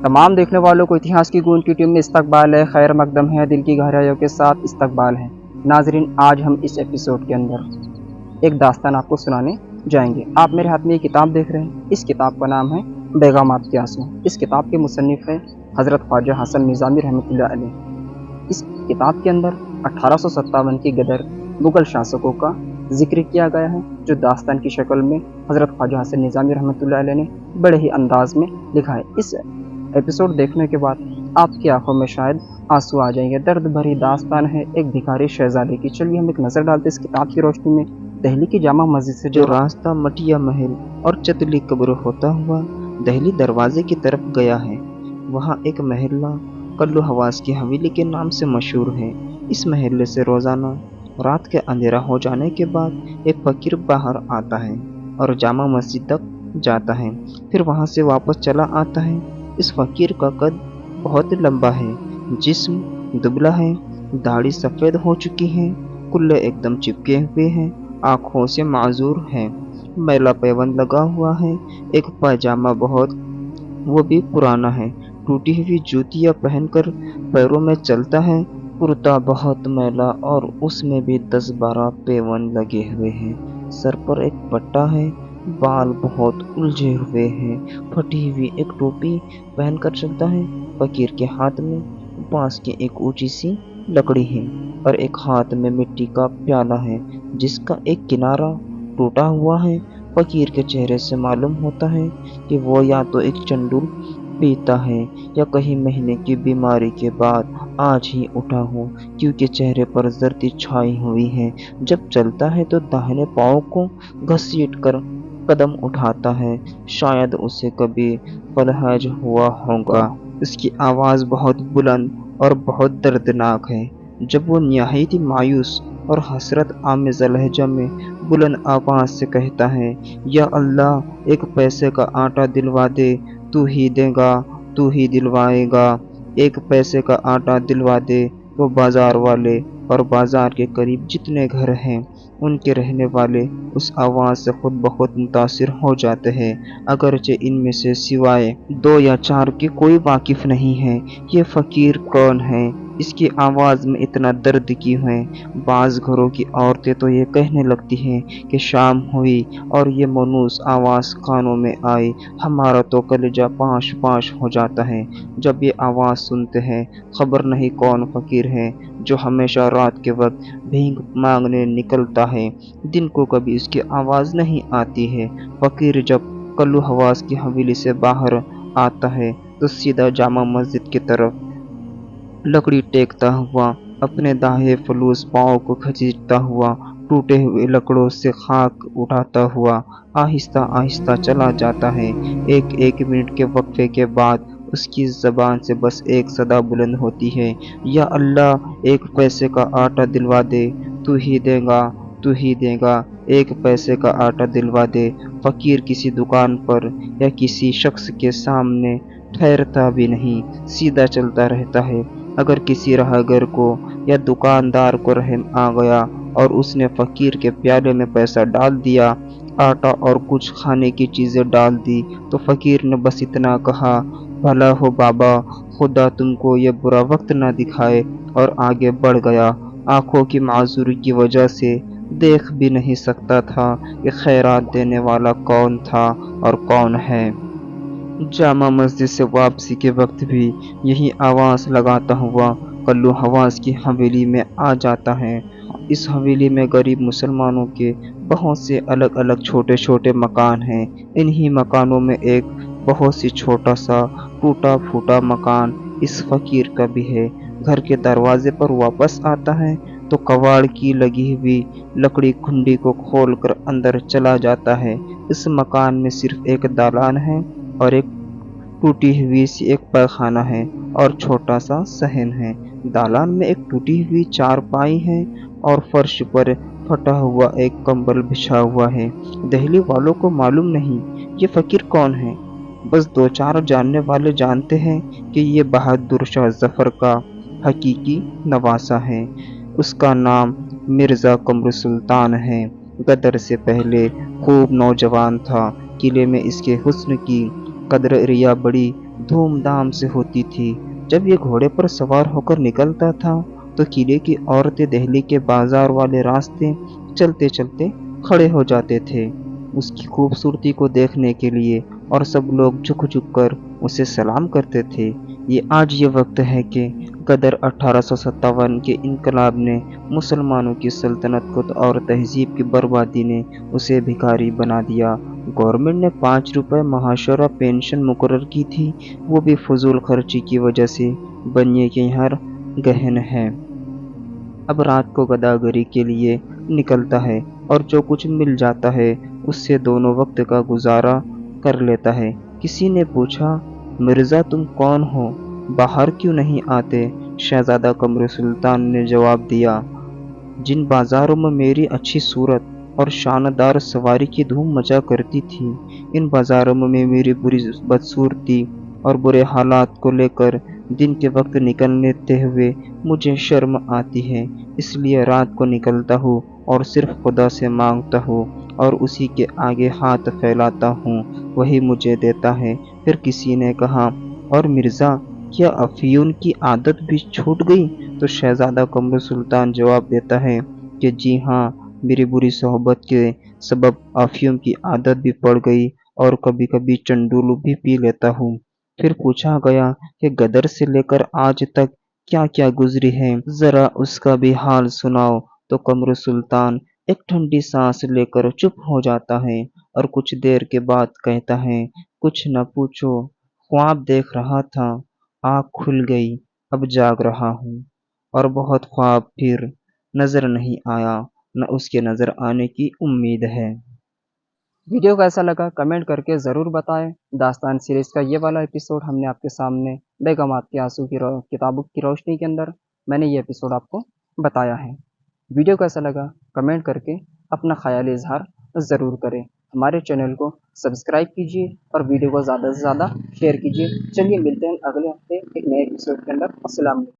तमाम देखने वालों को इतिहास की गूंज की टीम में इस्तकबाल है, खैर मकदम है, दिल की गहराइयों के साथ इस्तकबाल है। नाजरीन, आज हम इस एपिसोड के अंदर एक दास्तान आपको सुनाने जाएंगे। आप मेरे हाथ में ये किताब देख रहे हैं, इस किताब का नाम है पैगामात के आंसू। इस किताब के मुसन्निफ है हज़रत ख्वाजा हसन निज़ामी रहमतुल्लाह अलैह। इस किताब के अंदर 1857 की गदर मुग़ल शासकों का जिक्र किया गया है, जो दास्तान की शक्ल में हज़रत ख्वाजा हसन निज़ामी रहमतुल्लाह अलैह ने बड़े ही अंदाज में लिखा है। इस एपिसोड देखने के बाद आपकी आंखों में शायद आंसू आ जाएंगे। दर्द भरी दास्तान है एक भिखारी शहजादे की। चलिए हम एक नज़र डालते इस किताब की रोशनी में। दिल्ली की जामा मस्जिद से जो रास्ता मटिया महल और चतली कब्र होता हुआ दिल्ली दरवाजे की तरफ गया है, वहाँ एक महल्ला कल्लू हवास की हवेली के नाम से मशहूर है। इस महल्ले से रोज़ाना रात के अंधेरा हो जाने के बाद एक फ़कीर बाहर आता है और जामा मस्जिद तक जाता है, फिर वहाँ से वापस चला आता है। इस फ़कीर का कद बहुत लंबा है, जिस्म दुबला है, दाढ़ी सफ़ेद हो चुकी है, कुल्ले एकदम चिपके हुए हैं, आँखों से माजूर है, मैला पैबंद लगा हुआ है, एक पैजामा बहुत वो भी पुराना है, टूटी हुई जूतियाँ पहनकर पैरों में चलता है, कुर्ता बहुत मैला और उसमें भी 10-12 पैबंद लगे हुए हैं, सर पर एक पट्टा है, बाल बहुत उलझे हुए हैं, फटी हुई एक टोपी पहनकर चलता है। फकीर के हाथ में बांस की एक ऊंची सी लकड़ी है और एक हाथ में मिट्टी का प्याला है, जिसका एक किनारा टूटा हुआ है। फकीर के चेहरे से मालूम होता है कि वो या तो एक चंडुल पीता है या कई महीने की बीमारी के बाद आज ही उठा हो, क्योंकि चेहरे पर जर्दी छाई हुई है। जब चलता है तो दाहिने पाँव को घसीटकर कदम उठाता है, शायद उसे कभी पलहज हुआ होगा। उसकी आवाज़ बहुत बुलंद और बहुत दर्दनाक है। जब वो निहायत ही मायूस और हसरत आमेज़ लहजा में बुलंद आवाज़ से कहता है, या अल्लाह, एक पैसे का आटा दिलवा दे, तू ही देगा, तू ही दिलवाएगा, एक पैसे का आटा दिलवा दे। वो बाज़ार वाले और बाज़ार के करीब जितने घर हैं, उनके रहने वाले उस आवाज़ से खुद बहुत मुतासिर हो जाते हैं, अगरचे इनमें से सिवाय 2 या 4 के कोई वाकिफ़ नहीं है ये फ़कीर कौन है, इसकी आवाज़ में इतना दर्द क्यों है। बाज़ घरों की औरतें तो ये कहने लगती हैं कि शाम हुई और ये मनूस आवाज़ कानों में आई, हमारा तो कलेजा पाँच पाँच हो जाता है जब ये आवाज़ सुनते हैं। खबर नहीं कौन फ़कीर है जो हमेशा रात के वक्त भीख मांगने निकलता है, दिन को कभी इसकी आवाज़ नहीं आती है। फ़कीर जब कल्लू हवास की हवेली से बाहर आता है तो सीधा जामा मस्जिद की तरफ लकड़ी टेकता हुआ, अपने दाहिने फलूस पाँव को खींचता हुआ, टूटे हुए लकड़ों से खाक उठाता हुआ आहिस्ता आहिस्ता चला जाता है। एक मिनट के वक्फे के बाद उसकी ज़बान से बस एक सदा बुलंद होती है, या अल्लाह, एक पैसे का आटा दिलवा दे, तू ही देगा, तू ही देगा, एक पैसे का आटा दिलवा दे। फ़कीर किसी दुकान पर या किसी शख्स के सामने ठहरता भी नहीं, सीधा चलता रहता है। अगर किसी राहगर को या दुकानदार को रहम आ गया और उसने फ़कीर के प्याले में पैसा डाल दिया, आटा और कुछ खाने की चीज़ें डाल दी, तो फ़कीर ने बस इतना कहा, भला हो बाबा, खुदा तुमको ये बुरा वक्त ना दिखाए, और आगे बढ़ गया। आँखों की माजूरी की वजह से देख भी नहीं सकता था कि खैरात देने वाला कौन था और कौन है। जामा मस्जिद से वापसी के वक्त भी यही आवाज़ लगाता हुआ कल्लू हवास की हवेली में आ जाता है। इस हवेली में गरीब मुसलमानों के बहुत से अलग अलग छोटे छोटे मकान हैं। इन्हीं मकानों में एक बहुत सी छोटा सा टूटा फूटा मकान इस फ़कीर का भी है। घर के दरवाजे पर वापस आता है तो कबाड़ की लगी हुई लकड़ी कुंडी को खोलकर अंदर चला जाता है। इस मकान में सिर्फ एक दालान है और एक टूटी हुई सी एक पैखाना है और छोटा सा सहन है। दालान में एक टूटी हुई चारपाई है और फर्श पर फटा हुआ एक कंबल बिछा हुआ है। दहली वालों को मालूम नहीं ये फकीर कौन है। बस दो चार जानने वाले जानते हैं कि ये बहादुर शाह जफर का हकीकी नवासा है। उसका नाम मिर्जा कमर सुल्तान है। गदर से पहले खूब नौजवान था। किले में इसके हुस्न की कद्र रिया बड़ी धूमधाम से होती थी। जब ये घोड़े पर सवार होकर निकलता था तो किले की औरतें दहली के बाजार वाले रास्ते चलते चलते खड़े हो जाते थे उसकी खूबसूरती को देखने के लिए, और सब लोग झुक झुक कर उसे सलाम करते थे। ये वक्त है कि गदर 1857 के इनकलाब ने मुसलमानों की सल्तनत को और तहजीब की बर्बादी ने उसे भिखारी बना दिया। गवर्नमेंट ने 5 रुपए महाशरा पेंशन मुकर्रर की थी, वो भी फजूल खर्ची की वजह से बनिए के यहाँ गहन है। अब रात को गदागरी के लिए निकलता है और जो कुछ मिल जाता है उससे दोनों वक्त का गुजारा कर लेता है। किसी ने पूछा, मिर्जा तुम कौन हो, बाहर क्यों नहीं आते? शहजादा कमर सुल्तान ने जवाब दिया, जिन बाजारों में मेरी अच्छी सूरत और शानदार सवारी की धूम मचा करती थी, इन बाजारों में मेरी बुरी बदसूरती और बुरे हालात को लेकर दिन के वक्त निकलते हुए मुझे शर्म आती है। इसलिए रात को निकलता हूँ और सिर्फ खुदा से मांगता हूँ और उसी के आगे हाथ फैलाता हूँ, वही मुझे देता है। फिर किसी ने कहा, और मिर्जा क्या अफयून की आदत भी छूट गई? तो शहजादा कमर सुल्तान जवाब देता है कि जी हाँ, मेरी बुरी सोहबत के सबब अफयूम की आदत भी पड़ गई और कभी कभी चंडूलू भी पी लेता हूँ। फिर पूछा गया कि गदर से लेकर आज तक क्या क्या गुजरी है, जरा उसका भी हाल सुनाओ। तो कमर सुल्तान एक ठंडी सांस लेकर चुप हो जाता है और कुछ देर के बाद कहता है, कुछ न पूछो, ख्वाब देख रहा था, आँख खुल गई, अब जाग रहा हूँ। और बहुत ख्वाब फिर नजर नहीं आया, न उसके नजर आने की उम्मीद है। वीडियो कैसा लगा कमेंट करके ज़रूर बताएं। दास्तान सीरीज़ का ये वाला एपिसोड हमने आपके सामने बेगमात के आंसू की किताबों की रोशनी के अंदर मैंने ये एपिसोड आपको बताया है। वीडियो कैसा लगा कमेंट करके अपना ख्याल इजहार ज़रूर करें। हमारे चैनल को सब्सक्राइब कीजिए और वीडियो को ज़्यादा से ज़्यादा शेयर कीजिए। चलिए मिलते हैं अगले हफ्ते एक नए एपिसोड के अंदर। अस्सलाम वालेकुम।